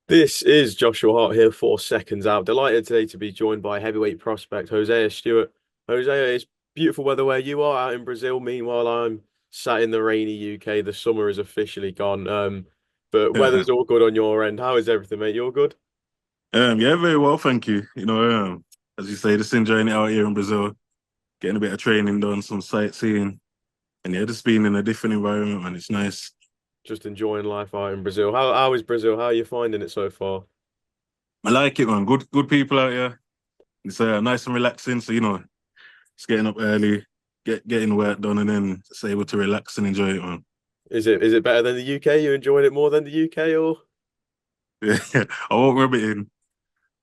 This is Joshua Hart here for Seconds Out. Delighted today to be joined by heavyweight prospect Hosea Stewart. Hosea, it's beautiful weather where you are out in Brazil. Meanwhile, I'm sat in the rainy UK. The summer is officially gone. But weather's all good on your end. How is everything, mate? You all good? Yeah, very well, thank you. As you say, just enjoying it out here in Brazil, getting a bit of training done, some sightseeing, and yeah, just being in a different environment, man. It's nice. Just enjoying life out in Brazil. How is Brazil? How are you finding it so far? I like it, man. Good people out here. It's nice and relaxing. So just getting up early, getting work done, and then just able to relax and enjoy it, man. Is it better than the UK? You enjoying it more than the UK or? Yeah, I won't rub it in.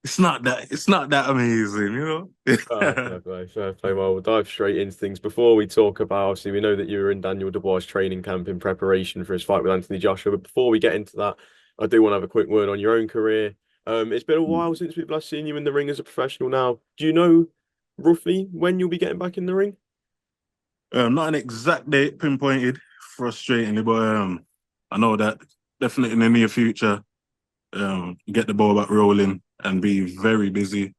It's not that amazing. Oh, fair play, fair play. Well, we'll dive straight into things. Before we talk about, obviously, we know that you were in Daniel Dubois' training camp in preparation for his fight with Anthony Joshua. But before we get into that, I do want to have a quick word on your own career. It's been a while since we've last seen you in the ring as a professional now. Do you know roughly when you'll be getting back in the ring? Not an exact date pinpointed, frustratingly, but I know that definitely in the near future. Get the ball back rolling and be very busy.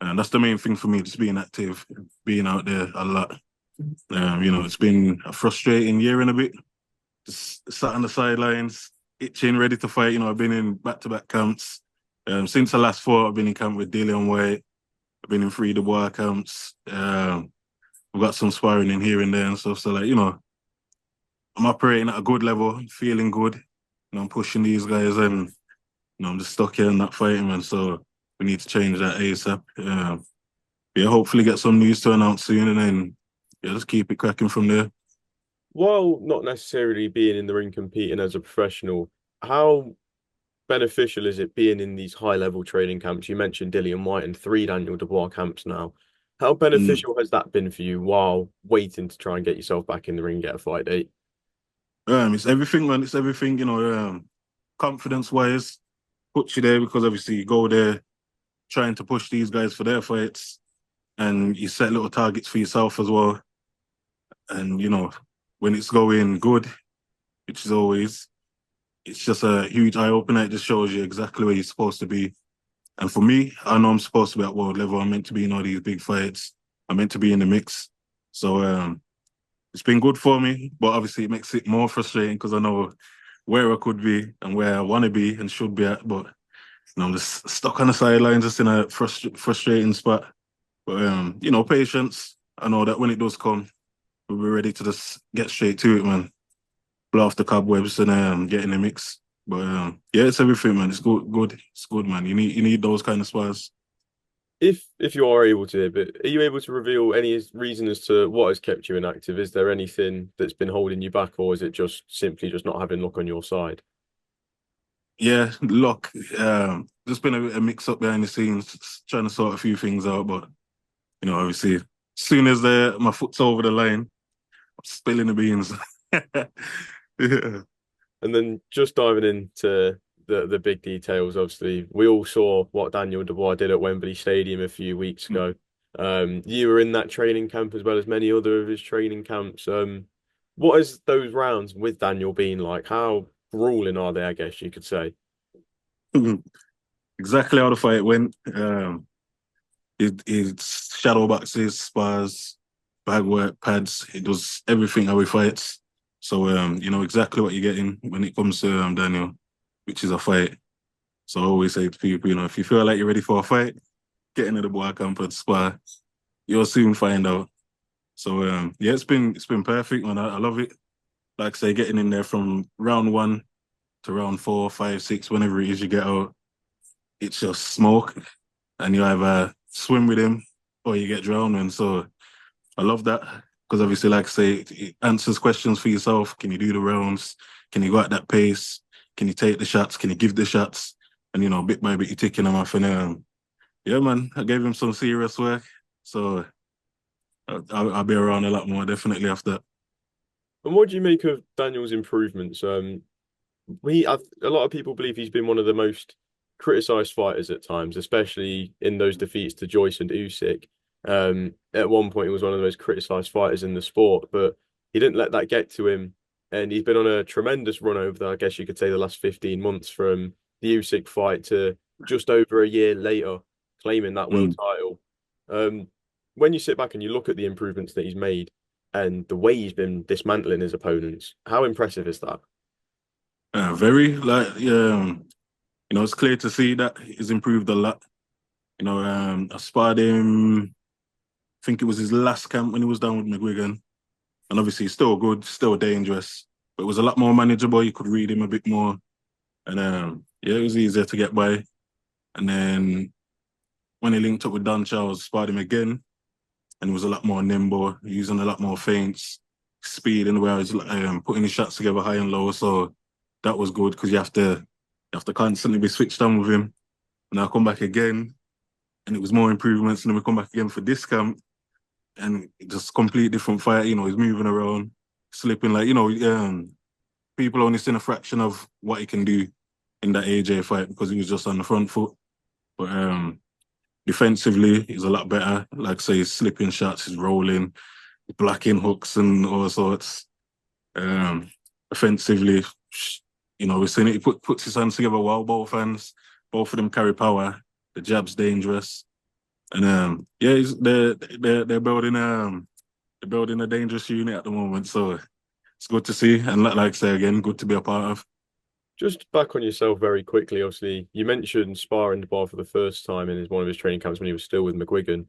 And that's the main thing for me, just being active, being out there a lot. It's been a frustrating year and a bit. Just sat on the sidelines, itching, ready to fight. I've been in back-to-back camps. Since the last four, I've been in camp with Dillian White. I've been in three Dubois camps. I've got some sparring in here and there and stuff. So, I'm operating at a good level, feeling good. I'm pushing these guys and I'm just stuck here and not fighting, man. So we need to change that ASAP. Yeah, hopefully get some news to announce soon, and then yeah, just keep it cracking from there. While not necessarily being in the ring competing as a professional, how beneficial is it being in these high level training camps? You mentioned Dillian White and three Daniel Dubois camps now. How Mm. beneficial has that been for you while waiting to try and get yourself back in the ring and get a fight date? It's everything, man. It's everything. Confidence wise, puts you there because obviously you go there trying to push these guys for their fights, and you set little targets for yourself as well. And when it's going good, which is always, it's just a huge eye opener. It just shows you exactly where you're supposed to be. And for me, I know I'm supposed to be at world level. I'm meant to be in all these big fights. I'm meant to be in the mix. So it's been good for me, but obviously it makes it more frustrating because I know where I could be and where I want to be and should be at. But I'm just stuck on the sidelines, just in a frustrating spot. But patience. I know that when it does come, we'll be ready to just get straight to it, man. Blow off the cobwebs and get in the mix. But yeah, it's everything, man. It's good. It's good, man. You need those kind of spars. If you are able to, but are you able to reveal any reason as to what has kept you inactive? Is there anything that's been holding you back, or is it just simply just not having luck on your side? Yeah, luck. Just been a mix up behind the scenes, just trying to sort a few things out. But obviously, as soon as my foot's over the line, I'm spilling the beans. Yeah. And then just diving into the big details, obviously, we all saw what Daniel Dubois did at Wembley Stadium a few weeks ago. You were in that training camp as well as many other of his training camps. What has those rounds with Daniel been like? How grueling are they, I guess you could say? Exactly how the fight went. It's shadow boxes, spars, bag work, pads. It does everything how he fights. So you know exactly what you're getting when it comes to Daniel, which is a fight. So I always say to people, if you feel like you're ready for a fight, get into the boy camp and spar. You'll soon find out. So yeah, it's been perfect, man. I love it. Like I say, getting in there from round one to round four, five, six, whenever it is you get out, it's just smoke, and you either swim with him or you get drowned. And so I love that because obviously, like I say, it answers questions for yourself. Can you do the rounds? Can you go at that pace? Can you take the shots? Can you give the shots? And bit by bit, you're ticking them off. And yeah, man, I gave him some serious work. So I'll be around a lot more, definitely after. And what do you make of Daniel's improvements? A lot of people believe he's been one of the most criticized fighters at times, especially in those defeats to Joyce and Usyk. At one point, he was one of the most criticized fighters in the sport, but he didn't let that get to him. And he's been on a tremendous run over the, I guess you could say, the last 15 months from the Usyk fight to just over a year later claiming that world Mm. title. Um, when you sit back and you look at the improvements that he's made and the way he's been dismantling his opponents, how impressive is that? Very like it's clear to see that he's improved a lot. I sparred him. I think it was his last camp when he was down with McGuigan, and obviously he's still good, still dangerous, but it was a lot more manageable. You could read him a bit more, and yeah, it was easier to get by. And then when he linked up with Don Charles, sparred him again, and he was a lot more nimble, using a lot more feints, speed in the way I was putting his shots together high and low. So that was good because you have to constantly be switched on with him. And I come back again, and it was more improvements. And then we come back again for this camp, and just complete different fight. He's moving around, slipping people only seen a fraction of what he can do in that AJ fight because he was just on the front foot. But defensively, he's a lot better. Like say, he's slipping shots, he's rolling, blocking hooks and all sorts. Um, Offensively, we're seeing it. He puts his hands together well, both of them carry power. The jab's dangerous. And yeah, they're building a dangerous unit at the moment. So it's good to see. And like I say again, good to be a part of. Just back on yourself very quickly, obviously, you mentioned sparring Dubois for the first time in one of his training camps when he was still with McGuigan.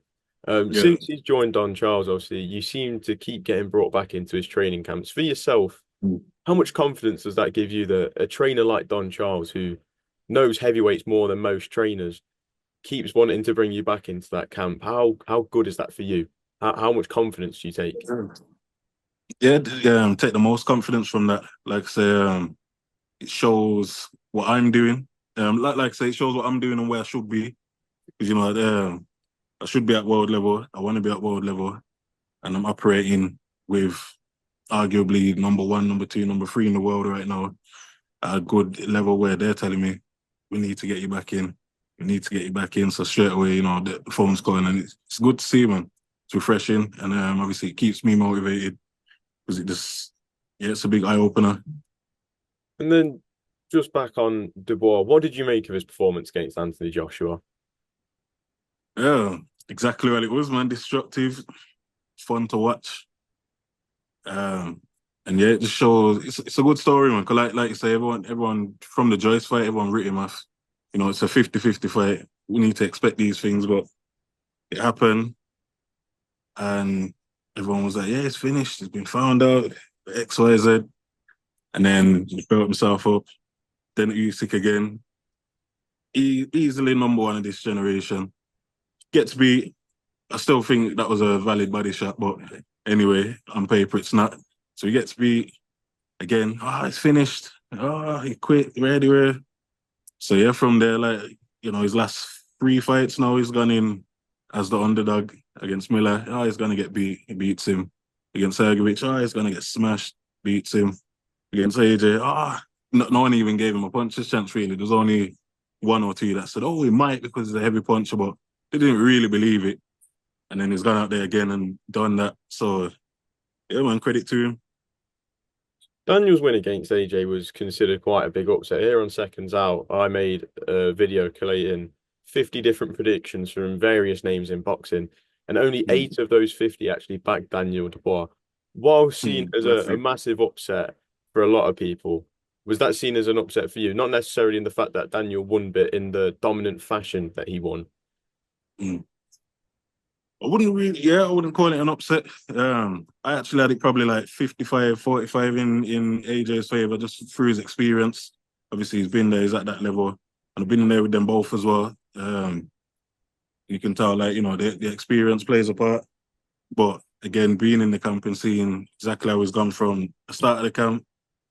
Yeah. Since he's joined Don Charles, obviously, you seem to keep getting brought back into his training camps. For yourself, how much confidence does that give you that a trainer like Don Charles, who knows heavyweights more than most trainers, keeps wanting to bring you back into that camp? How good is that for you? How much confidence do you take? Yeah, take the most confidence from that. Like I say, it shows what I'm doing. Like I say, it shows what I'm doing and where I should be. Because I should be at world level. I want to be at world level, and I'm operating with arguably number one, number two, number three in the world right now at a good level where they're telling me we need to get you back in. We need to get you back in. So straight away, the phone's going, and it's good to see, man. It's refreshing, and obviously it keeps me motivated because it's a big eye opener. And then just back on Dubois, what did you make of his performance against Anthony Joshua? Yeah, exactly what it was, man. Destructive, fun to watch. Um, and yeah, it just shows it's a good story, man. Cause like you say, everyone from the Joyce fight, everyone writ him off. It's a 50-50 fight. We need to expect these things, but it happened, and everyone was like, "Yeah, it's finished. It's been found out. X, Y, Z." And then he built himself up. Then Usyk again. Easily number one of this generation. Gets beat. I still think that was a valid body shot, but anyway, on paper it's not. So he gets beat again. It's finished. He quit. Ready. So yeah, from there, his last three fights now, he's gone in as the underdog against Miller. He's gonna get beat. He beats him. Against Sergevich, he's gonna get smashed. Beats him. Against AJ, no one even gave him a puncher's chance really. There's only one or two that said, he might because he's a heavy puncher, but they didn't really believe it. And then he's gone out there again and done that. So yeah, man, credit to him. Daniel's win against AJ was considered quite a big upset. Here on Seconds Out, I made a video collating 50 different predictions from various names in boxing, and only Mm. eight of those 50 actually backed Daniel Dubois. While seen as a Perfect. massive upset for a lot of people, was that seen as an upset for you? Not necessarily in the fact that Daniel won, but in the dominant fashion that he won. Mm. I wouldn't call it an upset. I actually had it probably like 55-45 in AJ's favor just through his experience. Obviously, he's been there, he's at that level. And I've been in there with them both as well. You can tell, the experience plays a part. But again, being in the camp and seeing exactly how he's gone from the start of the camp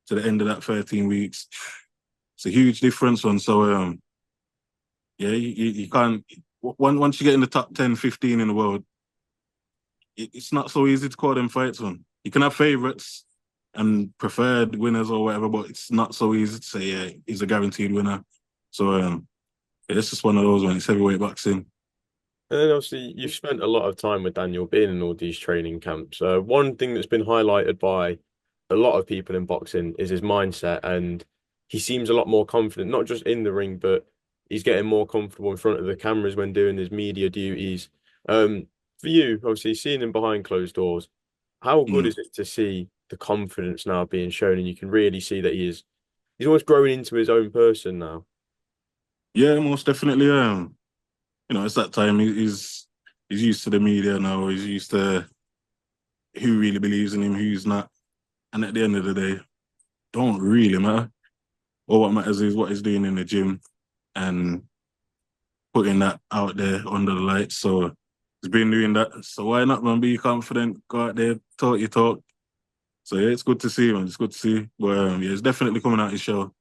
to the end of that 13 weeks, it's a huge difference. And so, yeah, you can't, once you get in the top 10, 15 in the world, it's not so easy to call them fights on. You can have favourites and preferred winners or whatever, but it's not so easy to say, yeah, he's a guaranteed winner. So, it's just one of those when it's heavyweight boxing. And then obviously you've spent a lot of time with Daniel being in all these training camps. One thing that's been highlighted by a lot of people in boxing is his mindset. And he seems a lot more confident, not just in the ring, but he's getting more comfortable in front of the cameras when doing his media duties. For you, obviously, seeing him behind closed doors, how good Mm. is it to see the confidence now being shown, and you can really see that he's almost grown into his own person now. Yeah, most definitely. It's that time. He's used to the media now. He's used to who really believes in him, who's not. And at the end of the day, don't really matter. All what matters is what he's doing in the gym and putting that out there under the lights. So he's been doing that. So why not, man? Be confident, go out there, talk your talk. So yeah, it's good to see, man. It's good to see. But yeah, it's definitely coming out his show.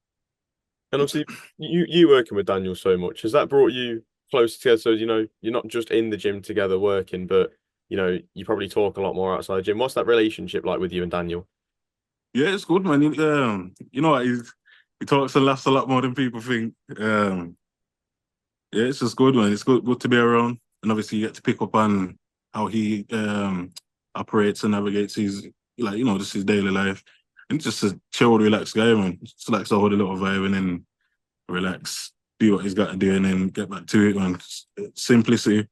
And obviously, you working with Daniel so much, has that brought you closer together? So, you're not just in the gym together working, but you probably talk a lot more outside the gym. What's that relationship like with you and Daniel? Yeah, it's good, man. You know what? He talks and laughs a lot more than people think. Yeah, it's just good, man. It's good to be around. And obviously you get to pick up on how he operates and navigates his just his daily life. And just a chilled, relaxed guy, man. Just likes to hold a little vibe and then relax, do what he's got to do and then get back to it, man. Simplicity.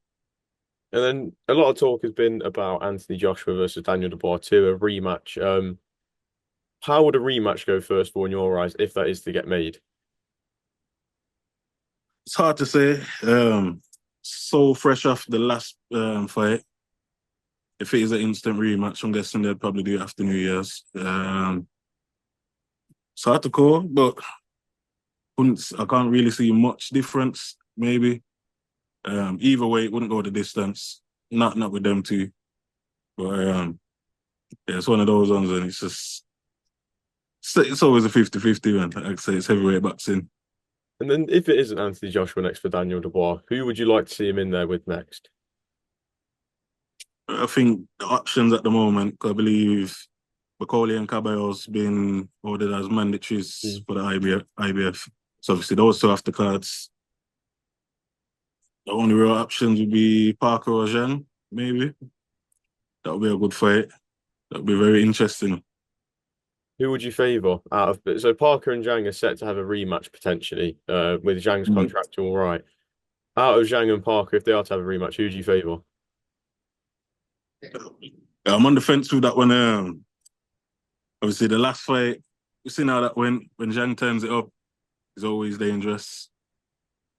And then a lot of talk has been about Anthony Joshua versus Daniel Dubois too, a rematch. How would a rematch go first of all in your eyes if that is to get made? It's hard to say. So fresh off the last fight. If it is an instant rematch, I'm guessing they'd probably do it after New Year's. It's hard to call, but I can't really see much difference. Maybe either way, it wouldn't go the distance. Not with them two, but yeah, it's one of those ones, and it's always a 50-50, man. Like I say, it's heavyweight boxing. And then if it isn't Anthony Joshua next for Daniel Dubois, who would you like to see him in there with next? I think the options at the moment, I believe Macaulay and Caballo's been ordered as mandatories Mm. for the IBF. So obviously those two after cards. The only real options would be Parker or Zhang, maybe. That would be a good fight. That would be very interesting. Who would you favour out of so Parker and Zhang are set to have a rematch potentially, with Zhang's Mm. contract all right. Out of Zhang and Parker, if they are to have a rematch, who do you favour? I'm on the fence with that one. Obviously, the last fight, we seen how that went. When Zhang turns it up, he's always dangerous.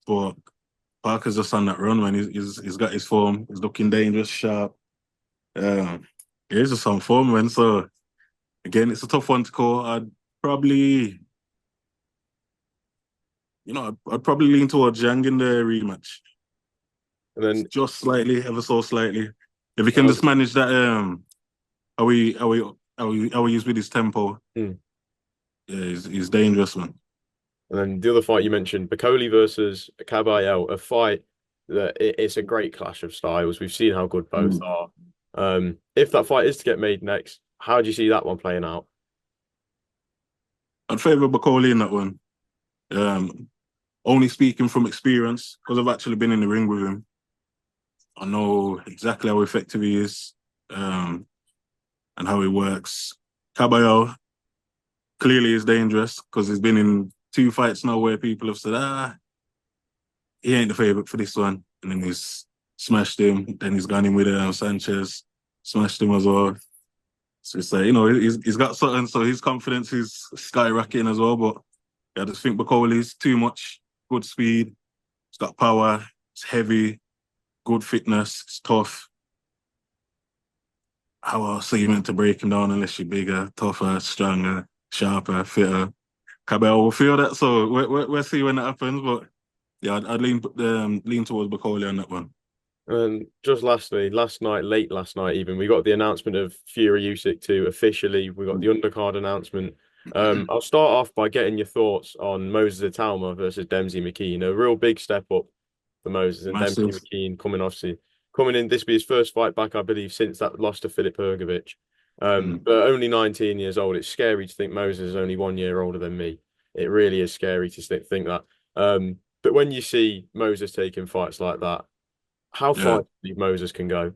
But Parker's just on that run, man. He's got his form. He's looking dangerous, sharp. Um, yeah, he's just on form, man. So, again, it's a tough one to call. Probably, I'd probably lean towards Zhang in the rematch. And then Just slightly, ever so slightly. If he can um, just manage that, how he is with his tempo, hmm. yeah, he's dangerous, man. And then the other fight you mentioned, Bacoli versus Caballero, a fight that it's a great clash of styles. We've seen how good both Mm. are. If that fight is to get made next, how do you see that one playing out? I'd favour Bacoli in that one. Um, Only speaking from experience, because I've actually been in the ring with him. I know exactly how effective he is, and how he works. Caballero clearly is dangerous because he's been in two fights now where people have said, he ain't the favourite for this one. And then he's smashed him. Then he's gone in with Sanchez, smashed him as well. So it's like, he's got something, so his confidence is skyrocketing as well. But yeah, I just think Bacoli's too much. Good speed, he's got power, it's heavy, good fitness, it's tough. How else are you meant to break him down unless you're bigger, tougher, stronger, sharper, fitter? Cabell will feel that, so we'll see when that happens. But yeah, I'd lean towards Bacoli on that one. And just lastly, last night, late last night even, we got the announcement of Fury Usyk 2 officially. We got the undercard announcement. I'll start off by getting your thoughts on Moses Italma versus Dempsey McKean. A real big step up for Moses and Dempsey Massive. McKean coming in. This will be his first fight back, I believe, since that loss to Filip Hrgovic. Mm. But only 19 years old. It's scary to think Moses is only 1 year older than me. It really is scary to think that. But when you see Moses taking fights like that, how Yeah. far do you think Moses can go?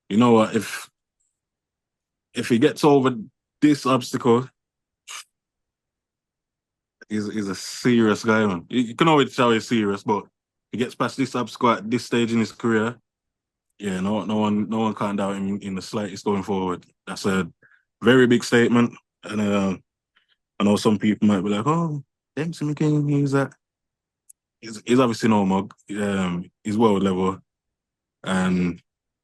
You know what? If he gets over this obstacle, he's a serious guy, man. You can always tell he's serious, but he gets past this ab squat at this stage in his career. Yeah, no one can't doubt him in the slightest going forward. That's a very big statement, and I know some people might be like, "Oh, Dempsey McKinney, he's that." He's obviously no mug. He's world level, and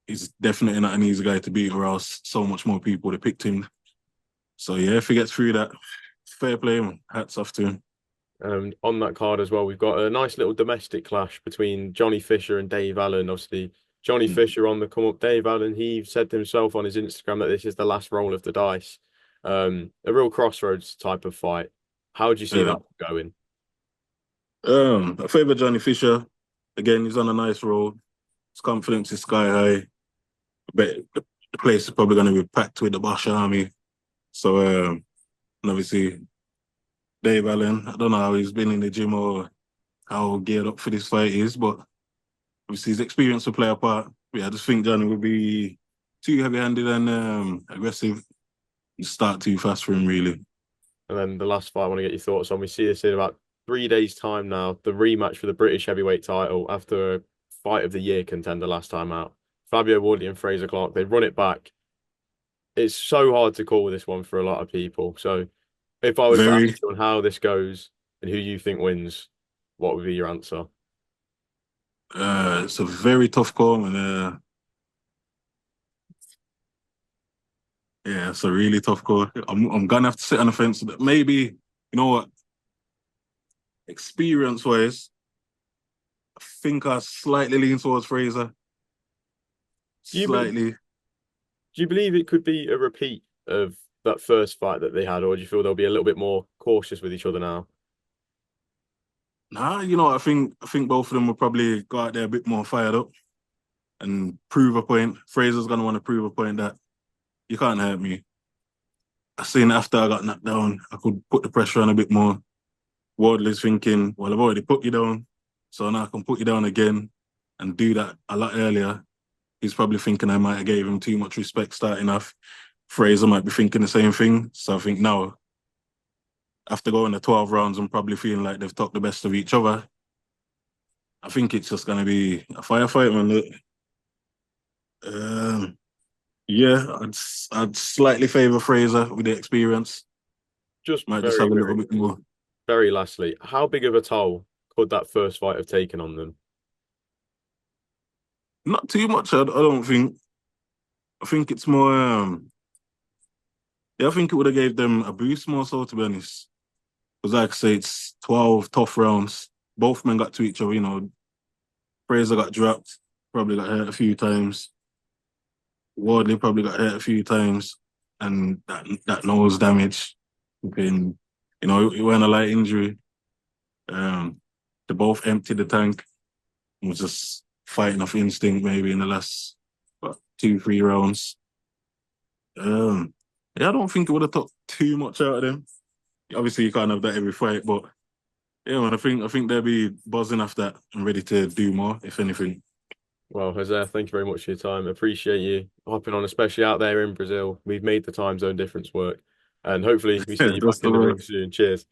he's definitely not an easy guy to beat, or else so much more people would have picked him. So yeah, if he gets through that, fair play, man. Hats off to him. On that card as well, we've got a nice little domestic clash between Johnny Fisher and Dave Allen. Obviously, Johnny Mm. Fisher on the come up. Dave Allen, he said to himself on his Instagram that this is the last roll of the dice. A real crossroads type of fight. How do you see Yeah. that going? I favour Johnny Fisher. Again, he's on a nice roll. His confidence is sky high. I bet the place is probably going to be packed with the Bosch army. So, and obviously, Dave Allen, I don't know how he's been in the gym or how geared up for this fight is, but obviously his experience will play a part. Yeah, I just think Johnny would be too heavy-handed and aggressive. You start too fast for him, really. And then the last fight I want to get your thoughts on. We see this in about 3 days' time now. The rematch for the British heavyweight title after a fight of the year contender last time out. Fabio Wardley and Frazer Clarke, they run it back. It's so hard to call this one for a lot of people. So if I was to Very, ask you on how this goes and who you think wins, what would be your answer? it's a very tough call, and yeah, it's a really tough call. I'm gonna have to sit on the fence. Maybe you know what, experience-wise, I think I slightly lean towards Fraser. Do you believe Slightly. do you believe it could be a repeat of that first fight that they had, or do you feel they'll be a little bit more cautious with each other now? Nah, I think both of them will probably go out there a bit more fired up and prove a point. Fraser's gonna want to prove a point that you can't hurt me. I seen after I got knocked down, I could put the pressure on a bit more. Wardley's thinking, well, I've already put you down, so now I can put you down again and do that a lot earlier. He's probably thinking I might have gave him too much respect starting off. Fraser might be thinking the same thing. So I think now, after going the 12 rounds and probably feeling like they've talked the best of each other, I think it's just going to be a firefight, man. Um, yeah, I'd slightly favour Fraser with the experience. Just Might just very, have a little very, bit more. very lastly, how big of a toll could that first fight have taken on them? Not too much, I don't think. I think it's more. Yeah, I think it would have gave them a boost more so, to be honest. Because like I say, it's 12 tough rounds. Both men got to each other, Fraser got dropped, probably got hurt a few times. Wardley probably got hurt a few times. And that nose damage. Been, it wasn't a light injury. Um, they both emptied the tank. It was just fighting off instinct maybe in the last, what, 2, 3 rounds. Yeah, I don't think it would have took too much out of them. Obviously, you can't have that every fight, but yeah, man, I think they'll be buzzing off that and ready to do more, if anything. Well, Jose, thank you very much for your time. Appreciate you hopping on, especially out there in Brazil. We've made the time zone difference work. And hopefully we see Yeah, you back that's in the the word. ring soon. Cheers.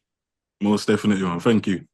Most definitely, man. Thank you.